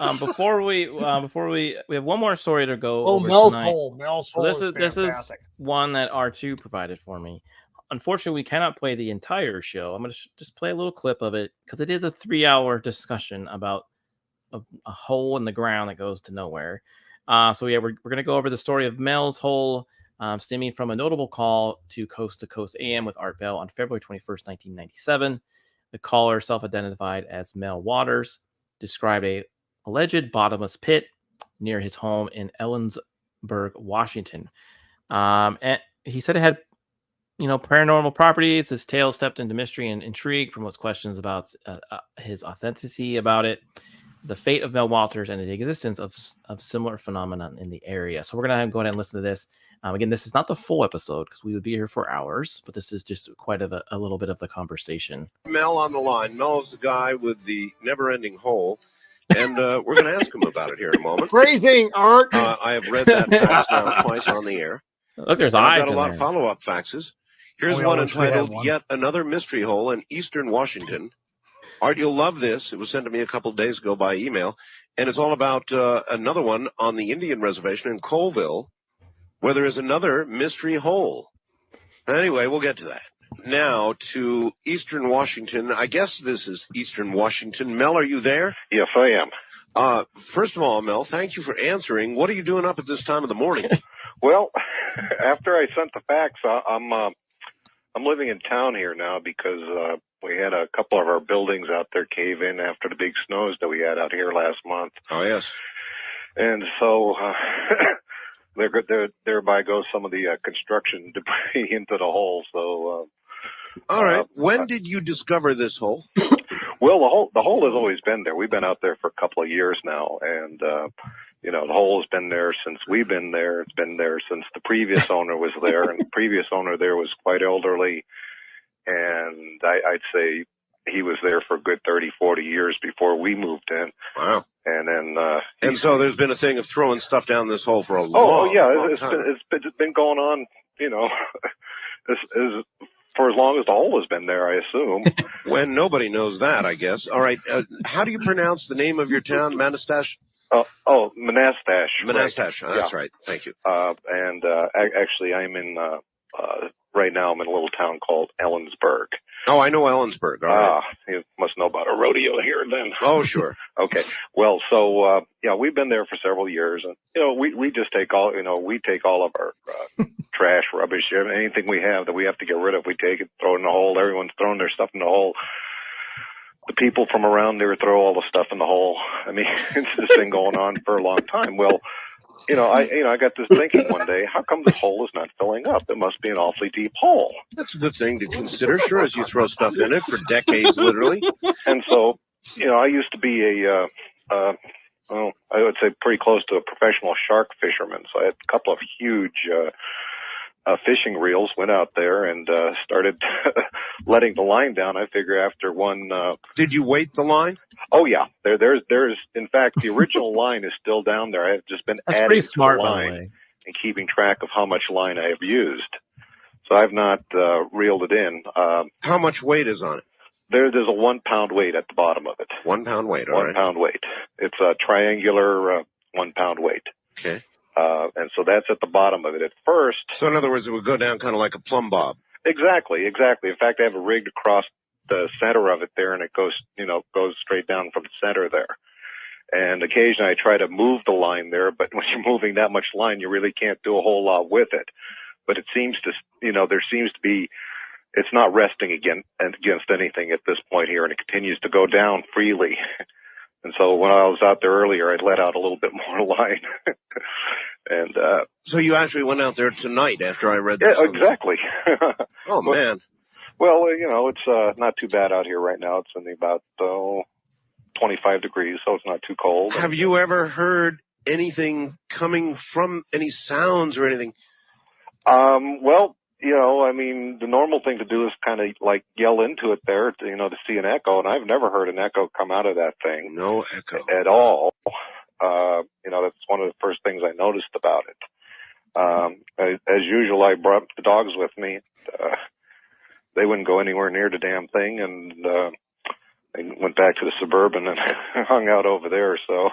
We have one more story to go Oh, over Mel's tonight. hole. Mel's So hole this is is fantastic. one that R2 provided for me. Unfortunately, we cannot play the entire show. I'm going to just play a little clip of it because it is a 3-hour discussion about a hole in the ground that goes to nowhere. So yeah, we're going to go over the story of Mel's hole, stemming from a notable call to Coast AM with Art Bell on February 21st, 1997. The caller, self-identified as Mel Waters, described a alleged bottomless pit near his home in Ellensburg, Washington. And he said it had, paranormal properties. His tale stepped into mystery and intrigue from most questions about his authenticity about it, the fate of Mel Waters, and the existence of similar phenomenon in the area. So we're going to go ahead and listen to this. Again, this is not the full episode because we would be here for hours, but this is just quite a little bit of the conversation. Mel on the line. Mel's the guy with the never-ending hole, and we're going to ask him about it here in a moment. Phrasing, Art. I have read that fax now twice on the air. Look, there's and eyes I've got a lot there. of follow-up faxes. Here's one entitled Yet Another Mystery Hole in Eastern Washington. Art, you'll love this. It was sent to me a couple of days ago by email, and it's all about another one on the Indian Reservation in Colville, where there is another mystery hole. Anyway, we'll get to that. Now to Eastern Washington. I guess this is Eastern Washington. Mel, are you there? Yes, I am. First of all, Mel, thank you for answering. What are you doing up at this time of the morning? Well, after I sent the fax, I'm living in town here now because we had a couple of our buildings out there cave in after the big snows that we had out here last month. Oh, yes. And so thereby goes some of the construction debris into the hole. So, all right. When did you discover this hole? Well, the hole has always been there. We've been out there for a couple of years now, and the hole has been there since we've been there. It's been there since the previous owner was there, and the previous owner there was quite elderly, and I'd say he was there for a good 30, 40 years before we moved in. Wow. And then and so there's been a thing of throwing stuff down this hole for a long time. It's been going on, for as long as the hole has been there, I assume. When nobody knows that, I guess. All right. How do you pronounce the name of your town? Manastash? Manastash. Manastash. Right. That's right. Thank you. Actually, I'm in, right now I'm in a little town called Ellensburg. Oh, I know Ellensburg. All right. You must know about a rodeo here then. Oh, sure. Okay. Well, so, we've been there for several years, and, we just take all of our, trash, rubbish, anything we have that we have to get rid of, we take it, throw it in the hole. Everyone's throwing their stuff in the hole. The people from around there throw all the stuff in the hole. I mean, it's this thing going on for a long time. Well, I got this thinking one day, how come this hole is not filling up? It must be an awfully deep hole. That's a good thing to consider, sure, as you throw stuff in it for decades, literally. And so, I used to be I would say pretty close to a professional shark fisherman. So I had a couple of huge fishing reels, went out there and started letting the line down. I figure after one... Did you weight the line? Oh, yeah. There's in fact, the original line is still down there. I've just been That's adding pretty to smart, the by line the way. and keeping track of how much line I have used. So I've not reeled it in. How much weight is on it? There's a 1 pound weight at the bottom of it. 1 pound weight, all 1 right. pound weight. It's a triangular 1 pound weight. Okay. And so that's at the bottom of it at first. So in other words, it would go down kind of like a plumb bob. Exactly. In fact, I have it rigged across the center of it there, and it goes straight down from the center there. And occasionally I try to move the line there, but when you're moving that much line, you really can't do a whole lot with it. But it seems to, there seems to be, it's not resting against anything at this point here, and it continues to go down freely. And so when I was out there earlier, I let out a little bit more line. And so you actually went out there tonight after I read this? Yeah, exactly. Oh, man. Well, it's not too bad out here right now. It's only about 25 degrees, so it's not too cold. Have you ever heard anything coming from any sounds or anything? Well, the normal thing to do is kind of like yell into it there, to see an echo, and I've never heard an echo come out of that thing. No echo. At all. That's one of the first things I noticed about it. As usual, I brought the dogs with me. They wouldn't go anywhere near the damn thing, and and went back to the Suburban and hung out over there. So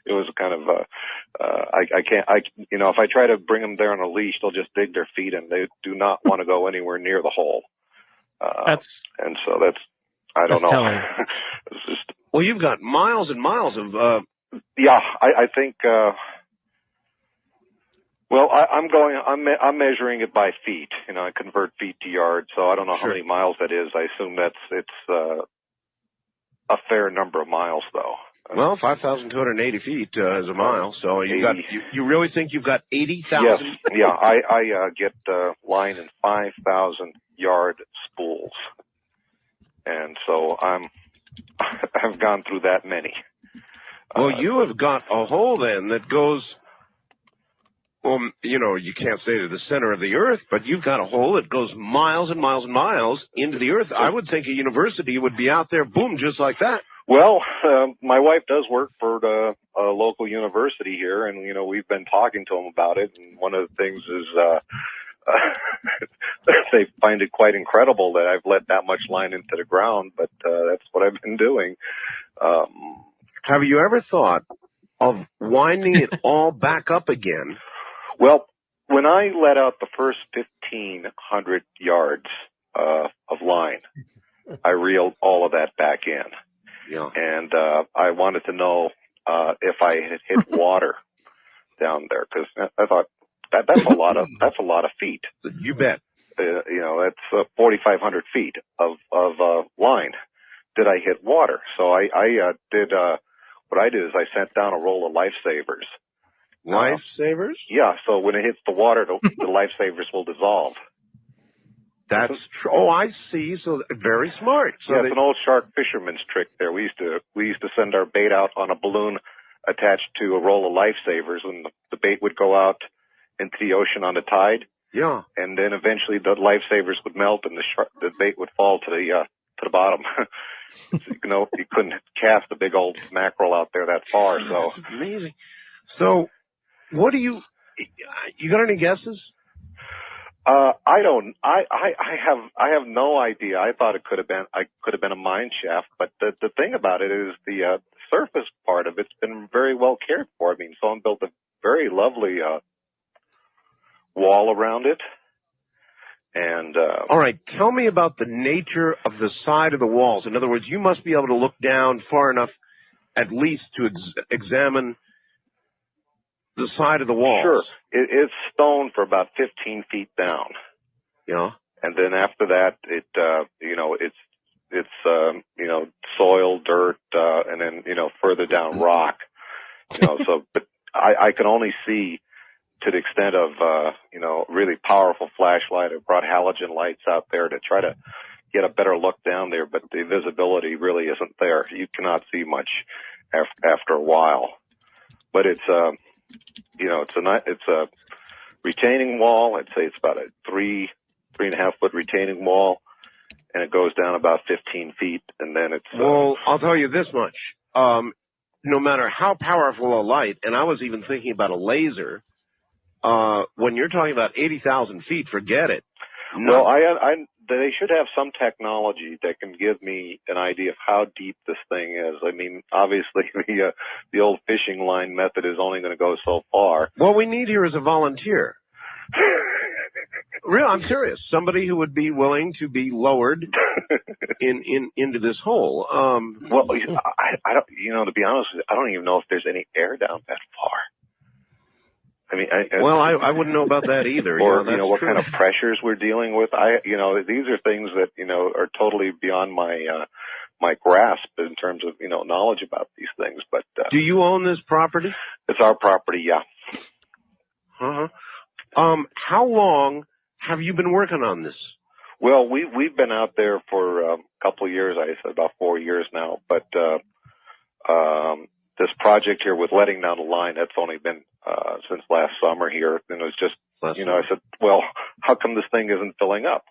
it was kind of, if I try to bring them there on a leash, they'll just dig their feet in. They do not want to go anywhere near the hole. I don't know. It's just, well, you've got miles and miles of, I think, I'm measuring it by feet. I convert feet to yards, so I don't know how many miles that is. I assume it's a fair number of miles, though. Well, 5,280 feet is a mile, so you really think you've got 80,000? Yes, yeah. I get line in 5,000 yard spools, and so I've gone through that many. Well, you have got a hole then that goes. Well, you can't say to the center of the earth, but you've got a hole that goes miles and miles and miles into the earth. I would think a university would be out there, boom, just like that. Well, my wife does work for a local university here, and, we've been talking to them about it. And one of the things is they find it quite incredible that I've let that much line into the ground, but that's what I've been doing. Have you ever thought of winding it all back up again? Well, when I let out the first 1,500 yards of line, I reeled all of that back in. Yeah. And I wanted to know if I had hit water down there, because I thought that's a lot of feet. You bet. That's 4,500 feet of line. Did I hit water? So I did. What I did is I sent down a roll of lifesavers. Lifesavers? Yeah. So when it hits the water, the lifesavers will dissolve. That's true. Oh, I see. So very smart. So it's an old shark fisherman's trick there. We used to send our bait out on a balloon attached to a roll of lifesavers, and the bait would go out into the ocean on the tide. Yeah. And then eventually the lifesavers would melt, and the bait would fall to the bottom. You couldn't cast a big old mackerel out there that far. So that's amazing. So, what do you got any guesses? I don't. I have no idea. I thought it could have been a mine shaft, but the thing about it is the surface part of it's been very well cared for. I mean, someone built a very lovely wall around it. And all right, tell me about the nature of the side of the walls. In other words, you must be able to look down far enough, at least, to examine the side of the walls. Sure, it's stone for about 15 feet down. Yeah, and then after that, it's soil, dirt, and then further down rock. So, but I can only see to the extent of, really powerful flashlight. I brought halogen lights out there to try to get a better look down there, but the visibility really isn't there. You cannot see much after a while. But it's a retaining wall. I'd say it's about a 3.5 foot retaining wall, and it goes down about 15 feet, and then it's... Well, I'll tell you this much. No matter how powerful a light, and I was even thinking about a laser, when you're talking about 80,000 feet, forget it. No. Well, they should have some technology that can give me an idea of how deep this thing is. I mean, obviously, the old fishing line method is only going to go so far. What we need here is a volunteer. Real, I'm serious. Somebody who would be willing to be lowered into this hole. Well, I don't. To be honest with you, I don't even know if there's any air down that far. I mean, I wouldn't know about that either. Or what kind of pressures we're dealing with. These are things that are totally beyond my grasp in terms of knowledge about these things. But do you own this property? It's our property, yeah. How long have you been working on this? Well, we've been out there for a couple of years. I said about 4 years now. But this project here with letting down the line, that's only been since last summer here. And it was just, I said, well, how come this thing isn't filling up?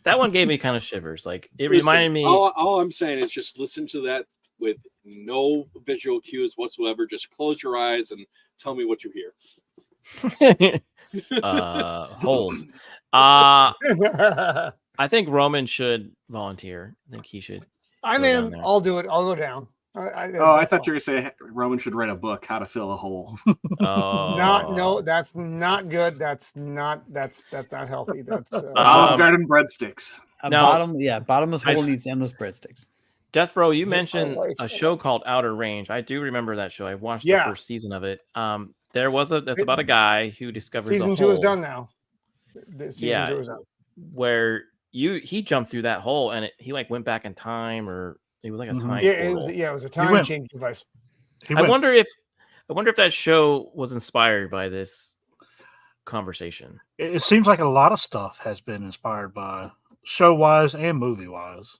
That one gave me kind of shivers. Like, it reminded me. All I'm saying is just listen to that with no visual cues whatsoever. Just close your eyes and tell me what you hear. Holes. I think Roman should volunteer. I think he should. I'm go down in. there. I'll do it. I'll go down. I that's thought you fine. were going to say Roman should write a book, How to Fill a Hole. Oh, That's not good. That's not healthy. That's Olive Garden breadsticks. Bottomless hole needs endless breadsticks. Death Row, you mentioned a show called Outer Range. I do remember that show. I watched the first season of it. That's about a guy who discovers season 2 is done now. Season 2 is done. Where he jumped through that hole and he like went back in time, or it was like a time portal. It was a time change device. I wonder if that show was inspired by this conversation. It seems like a lot of stuff has been inspired by show wise and movie wise.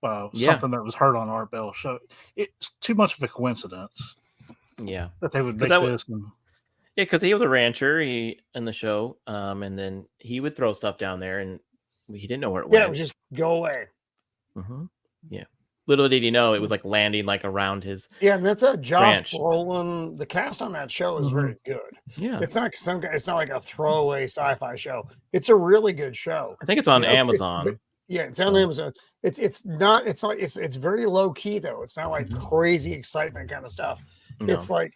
Something that was heard on Art Bell's show. It's too much of a coincidence. Yeah, that they would make this. Yeah, because he was a rancher in the show, and then he would throw stuff down there, and he didn't know where it went. Yeah, it would just go away. Mm-hmm. Yeah. Little did he know it was like landing like around his. Yeah, and that's Josh ranch. Brolin. The cast on that show is very good. Yeah, it's not like a throwaway sci-fi show. It's a really good show. I think it's on Amazon. It's on Amazon. It's very low key though. It's not like crazy excitement kind of stuff. No. It's like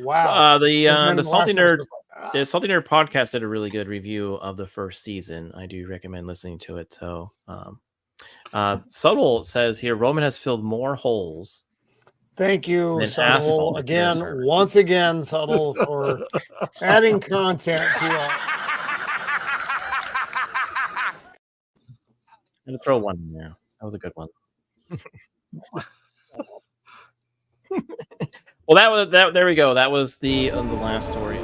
wow. The Salty Nerd podcast did a really good review of the first season. I do recommend listening to it. So, Subtle says here, Roman has filled more holes. Thank you, Subtle. Once again, Subtle, for adding content to I'm gonna throw one in there. That was a good one. Well, there we go. That was the last story.